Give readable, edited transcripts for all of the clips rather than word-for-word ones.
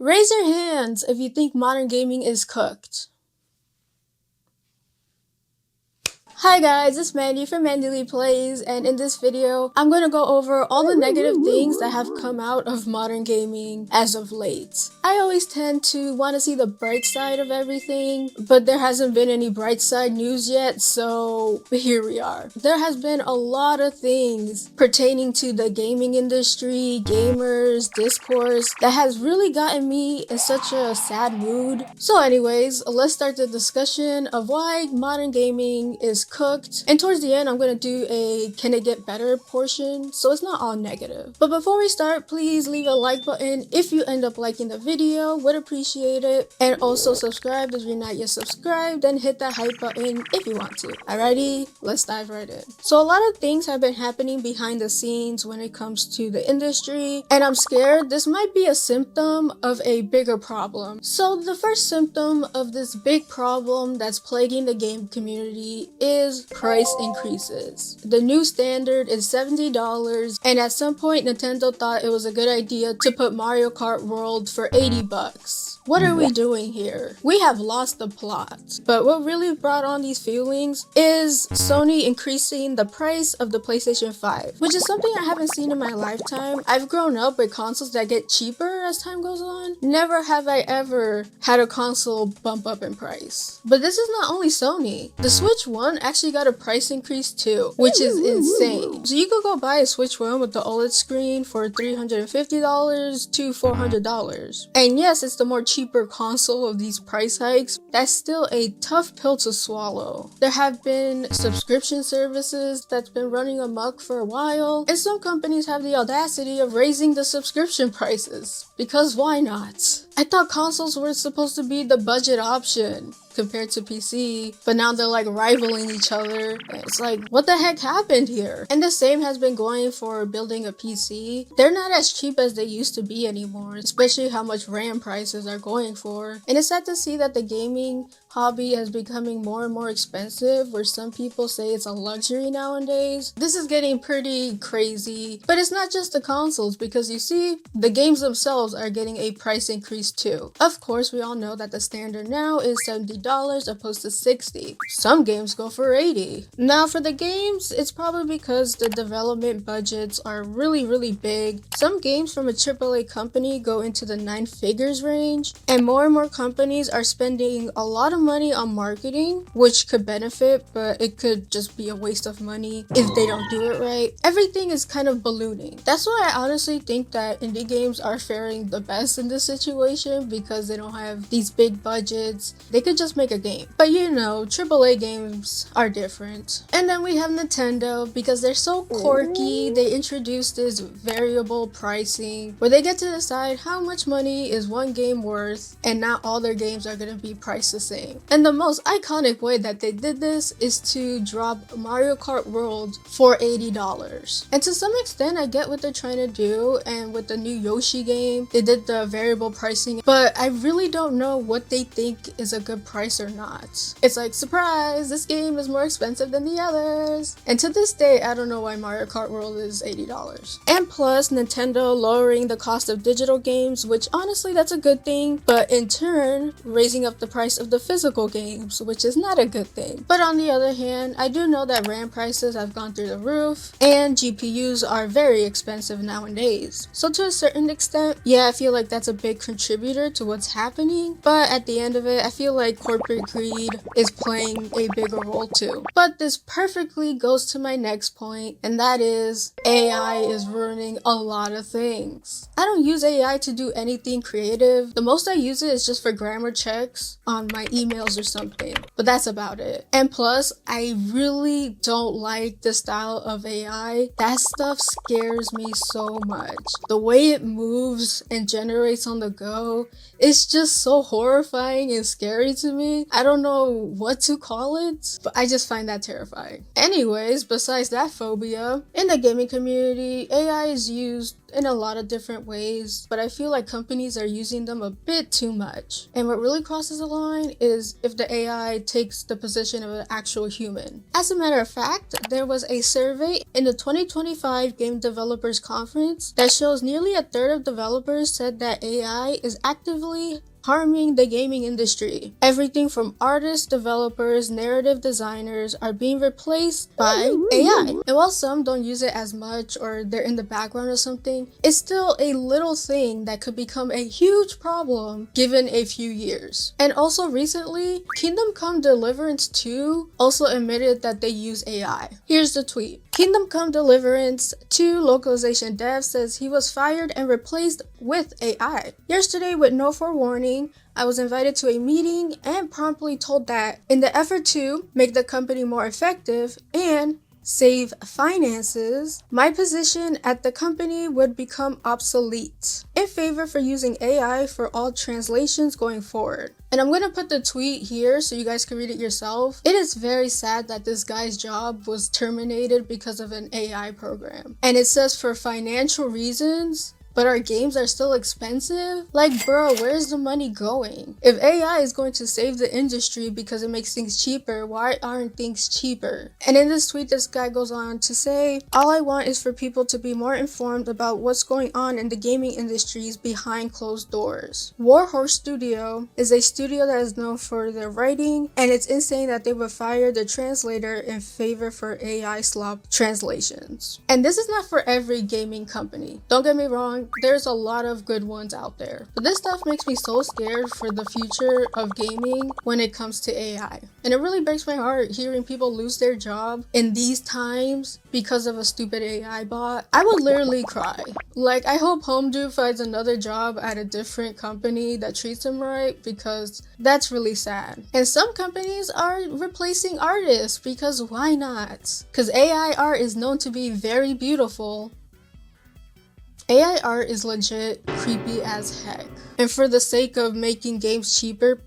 Raise your hands if you think modern gaming is cooked. Hi guys, it's Mandy from Mandyleeplays, and in this video, I'm going to go over all the negative things that have come out of modern gaming as of late. I always tend to want to see the bright side of everything, but there hasn't been any bright side news yet, so here we are. There has been a lot of things pertaining to the gaming industry, gamers, discourse, that has really gotten me in such a sad mood. So anyways, let's start the discussion of why modern gaming is cooked, and towards the end I'm going to do a can it get better portion, so it's not all negative. But before we start, please leave a like button if you end up liking the video, would appreciate it, and also subscribe if you're not yet subscribed, and hit that hype button if you want to. Alrighty, let's dive right in. So a lot of things have been happening behind the scenes when it comes to the industry, and I'm scared this might be a symptom of a bigger problem. So the first symptom of this big problem that's plaguing the game community is price increases. The new standard is $70, and at some point Nintendo thought it was a good idea to put Mario Kart World for $80. What are we doing here? We have lost the plot. But what really brought on these feelings is Sony increasing the price of the PlayStation 5, which is something I haven't seen in my lifetime. I've grown up with consoles that get cheaper as time goes on. Never have I ever had a console bump up in price. But this is not only Sony. The Switch 1 actually got a price increase too, which is insane. So you could go buy a Switch 1 with the OLED screen for $350 to $400. And yes, it's the more cheaper console of these price hikes. That's still a tough pill to swallow. There have been subscription services that's been running amok for a while, and some companies have the audacity of raising the subscription prices, because why not? I thought consoles were supposed to be the budget option compared to PC, but now they're like rivaling each other. It's like, what the heck happened here? And the same has been going for building a PC. They're not as cheap as they used to be anymore, especially how much RAM prices are going for. And it's sad to see that the gaming hobby is becoming more and more expensive, where some people say it's a luxury nowadays. This is getting pretty crazy, but it's not just the consoles, because you see, the games themselves are getting a price increase too. Of course, we all know that the standard now is $70 opposed to $60. Some games go for $80. Now for the games, it's probably because the development budgets are really big. Some games from a AAA company go into the 9 figures range, and more companies are spending a lot of money on marketing, which could benefit, but it could just be a waste of money if they don't do it right. Everything is kind of ballooning. That's why I honestly think that indie games are faring the best in this situation, because they don't have these big budgets. They could just make a game. But you know, AAA games are different. And then we have Nintendo, because they're so quirky. They introduced this variable pricing where they get to decide how much money is one game worth, and not all their games are going to be priced the same. And the most iconic way that they did this is to drop Mario Kart World for $80. And to some extent, I get what they're trying to do, and with the new Yoshi game, they did the variable pricing, but I really don't know what they think is a good price or not. It's like, surprise, this game is more expensive than the others. And to this day, I don't know why Mario Kart World is $80. And plus, Nintendo lowering the cost of digital games, which honestly, that's a good thing, but in turn, raising up the price of the physical games, which is not a good thing. But on the other hand, I do know that RAM prices have gone through the roof, and GPUs are very expensive nowadays. So to a certain extent, yeah, I feel like that's a big contributor to what's happening, but at the end of it, I feel like corporate greed is playing a bigger role too. But this perfectly goes to my next point, and that is AI is ruining a lot of things. I don't use AI to do anything creative. The most I use it is just for grammar checks on my emails or something, but that's about it. And plus, I really don't like the style of AI. That stuff scares me so much. The way it moves and generates on the go, it's just so horrifying and scary to me. I don't know what to call it, but I just find that terrifying. Anyways, besides that phobia, in the gaming community, AI is used in a lot of different ways, but I feel like companies are using them a bit too much. And what really crosses the line is if the AI takes the position of an actual human. As a matter of fact, there was a survey in the 2025 Game Developers Conference that shows nearly a third of developers said that AI is actively harming the gaming industry. Everything from artists, developers, narrative designers are being replaced by AI. And while some don't use it as much or they're in the background or something, it's still a little thing that could become a huge problem given a few years. And also recently, Kingdom Come Deliverance 2 also admitted that they use AI. Here's the tweet. Kingdom Come Deliverance 2 localization dev says he was fired and replaced with AI. Yesterday, with no forewarning, I was invited to a meeting and promptly told that in the effort to make the company more effective and save finances, my position at the company would become obsolete in favor for using AI for all translations going forward. And I'm going to put the tweet here so you guys can read it yourself. It is very sad that this guy's job was terminated because of an AI program. And it says for financial reasons, but our games are still expensive? Like, bro, where's the money going? If AI is going to save the industry because it makes things cheaper, why aren't things cheaper? And in this tweet, this guy goes on to say, all I want is for people to be more informed about what's going on in the gaming industries behind closed doors. Warhorse Studio is a studio that is known for their writing, and it's insane that they would fire the translator in favor for AI slop translations. And this is not for every gaming company. Don't get me wrong. There's a lot of good ones out there, but this stuff makes me so scared for the future of gaming when it comes to AI. And it really breaks my heart hearing people lose their job in these times because of a stupid AI bot. I would literally cry. Like, I hope Homedew finds another job at a different company that treats him right, because that's really sad. And some companies are replacing artists because why not? Because AI art is known to be very beautiful. AI art is legit creepy as heck. And for the sake of making games cheaper,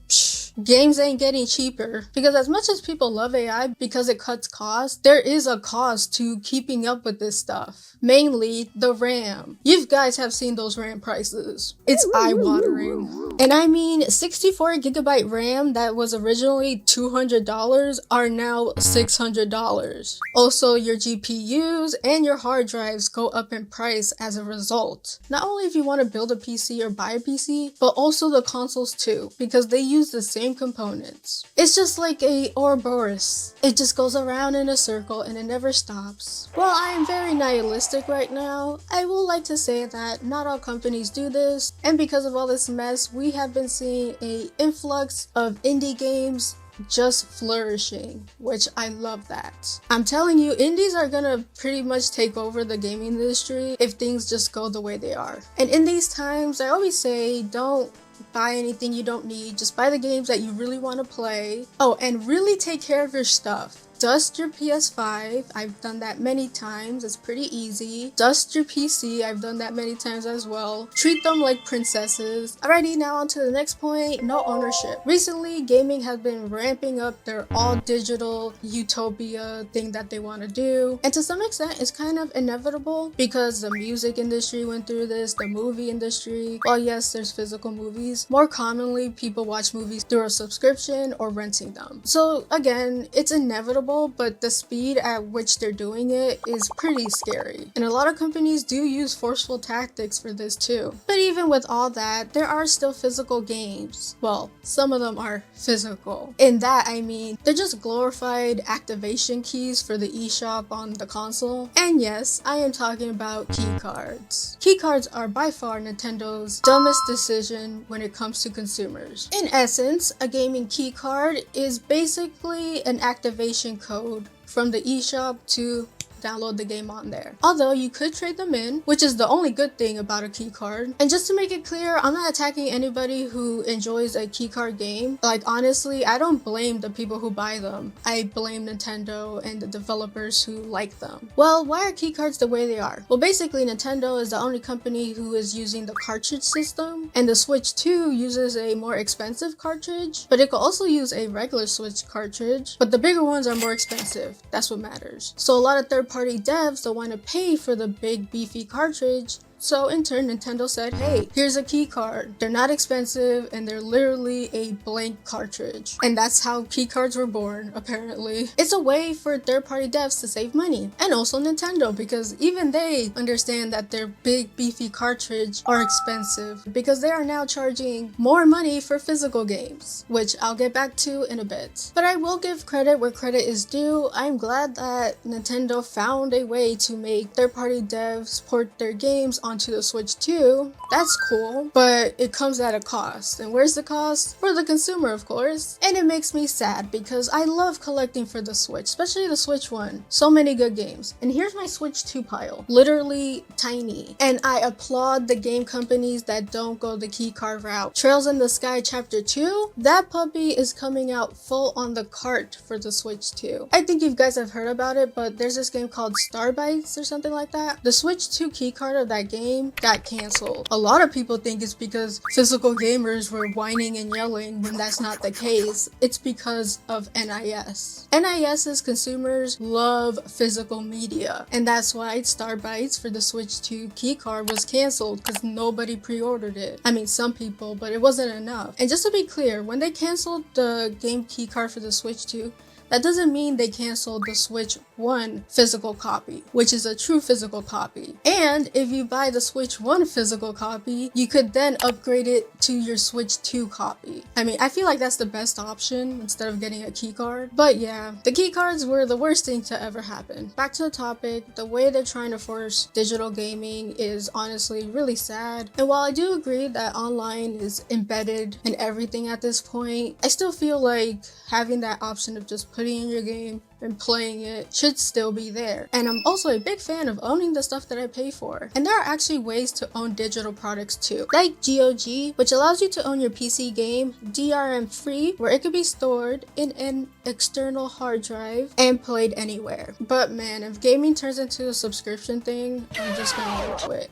games ain't getting cheaper. Because as much as people love AI because it cuts costs, there is a cost to keeping up with this stuff. Mainly the RAM. You guys have seen those RAM prices. It's eye-watering. And I mean, 64 gigabyte RAM that was originally $200 are now $600. Also, your GPUs and your hard drives go up in price as a result. Not only if you want to build a PC or buy a PC, but also the consoles too, because they use the same components. It's just like a Ouroboros. It just goes around in a circle and it never stops. While I am very nihilistic right now, I will like to say that not all companies do this, and because of all this mess, we have been seeing an influx of indie games just flourishing, which I love that. I'm telling you, indies are gonna pretty much take over the gaming industry if things just go the way they are. And in these times, I always say, don't buy anything you don't need. Just buy the games that you really want to play. Oh, and really take care of your stuff. Dust your PS5, I've done that many times, it's pretty easy. Dust your PC, I've done that many times as well. Treat them like princesses. Alrighty, now on to the next point, no ownership. Recently, gaming has been ramping up their all-digital utopia thing that they want to do. And to some extent, it's kind of inevitable because the music industry went through this, the movie industry. Well, yes, there's physical movies. More commonly, people watch movies through a subscription or renting them. So again, it's inevitable, but the speed at which they're doing it is pretty scary. And a lot of companies do use forceful tactics for this too. But even with all that, there are still physical games. Well, some of them are physical. In that, I mean, they're just glorified activation keys for the eShop on the console. And yes, I am talking about keycards. Keycards are by far Nintendo's dumbest decision when it comes to consumers. In essence, a gaming keycard is basically an activation code from the eShop to download the game on there. Although you could trade them in, which is the only good thing about a keycard. And just to make it clear, I'm not attacking anybody who enjoys a keycard game. Like, honestly, I don't blame the people who buy them. I blame Nintendo and the developers who like them. Well, why are keycards the way they are? Well, basically, Nintendo is the only company who is using the cartridge system, and the Switch 2 uses a more expensive cartridge, but it could also use a regular Switch cartridge, but the bigger ones are more expensive. That's what matters. So a lot of third-party devs don't want to pay for the big beefy cartridge, So in turn, Nintendo said, hey, here's a key card. They're not expensive and they're literally a blank cartridge. And that's how key cards were born, apparently. It's a way for third-party devs to save money. And also Nintendo, because even they understand that their big beefy cartridge are expensive because they are now charging more money for physical games, which I'll get back to in a bit. But I will give credit where credit is due. I'm glad that Nintendo found a way to make third-party devs port their games onto the Switch too. That's cool, but it comes at a cost. And where's the cost? For the consumer, of course. And it makes me sad because I love collecting for the Switch, especially the Switch 1. So many good games. And here's my Switch 2 pile. Literally tiny. And I applaud the game companies that don't go the keycard route. Trails in the Sky Chapter 2, that puppy is coming out full on the cart for the Switch 2. I think you guys have heard about it, but there's this game called Starbites or something like that. The Switch 2 keycard of that game got canceled. A lot of people think it's because physical gamers were whining and yelling when that's not the case. It's because of NIS. NIS's consumers love physical media, and that's why Starbites for the Switch 2 keycard was canceled because nobody pre-ordered it. I mean, some people, but it wasn't enough. And just to be clear, when they canceled the game keycard for the Switch 2, that doesn't mean they canceled the Switch 1 physical copy, which is a true physical copy. And if you buy the Switch 1 physical copy, you could then upgrade it to your Switch 2 copy. I mean, I feel like that's the best option instead of getting a keycard. But yeah, the keycards were the worst thing to ever happen. Back to the topic, the way they're trying to force digital gaming is honestly really sad. And while I do agree that online is embedded in everything at this point, I still feel like having that option of just putting in your game and playing it should still be there. And I'm also a big fan of owning the stuff that I pay for. And there are actually ways to own digital products too, like GOG, which allows you to own your PC game DRM free, where it could be stored in an external hard drive and played anywhere. But man, if gaming turns into a subscription thing, I'm just gonna quit.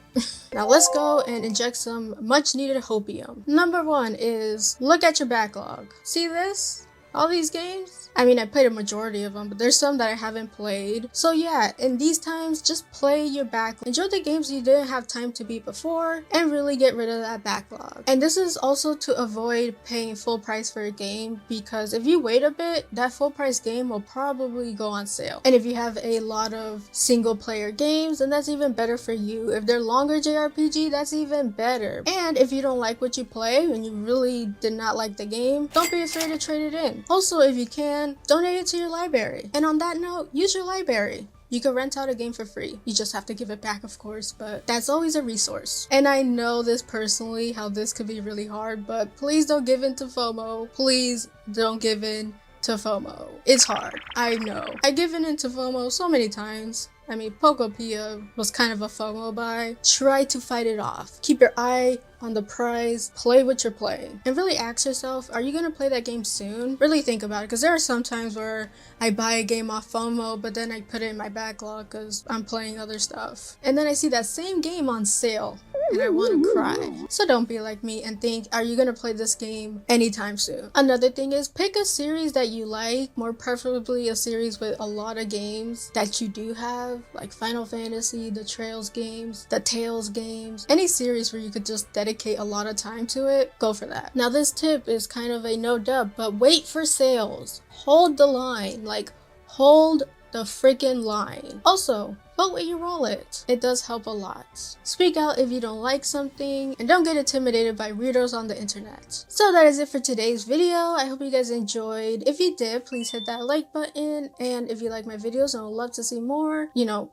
Now let's go and inject some much needed hopium. Number 1 is look at your backlog. See this? All these games? I mean, I played a majority of them, but there's some that I haven't played. So yeah, in these times, just play your backlog. Enjoy the games you didn't have time to beat before, and really get rid of that backlog. And this is also to avoid paying full price for a game, because if you wait a bit, that full price game will probably go on sale. And if you have a lot of single player games, then that's even better for you. If they're longer JRPG, that's even better. And if you don't like what you play, and you really did not like the game, don't be afraid to trade it in. Also, if you can, donate it to your library. And on that note, use your library. You can rent out a game for free. You just have to give it back, of course, but that's always a resource. And I know this personally, how this could be really hard, but please don't give in to FOMO. Please don't give in to FOMO. It's hard. I know. I've given in to FOMO so many times. I mean, Pokopia was kind of a FOMO buy. Try to fight it off. Keep your eye on the prize, play what you're playing, and really ask yourself, are you gonna play that game soon? Really think about it, because there are some times where I buy a game off FOMO, but then I put it in my backlog because I'm playing other stuff. And then I see that same game on sale, and I want to cry. So don't be like me and think, are you gonna play this game anytime soon? Another thing is pick a series that you like, more preferably a series with a lot of games that you do have, like Final Fantasy, the Trails games, the Tales games, any series where you could just dedicate a lot of time to it, go for that. Now this tip is kind of a no dub, but wait for sales. Hold the line, like hold the freaking line. Also, vote with your wallet. It does help a lot. Speak out if you don't like something, and don't get intimidated by weirdos on the internet. So that is it for today's video. I hope you guys enjoyed. If you did, please hit that like button, and if you like my videos and would love to see more,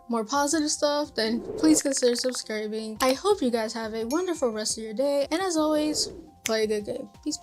more positive stuff, then please consider subscribing. I hope you guys have a wonderful rest of your day, and as always, play a good game. Peace.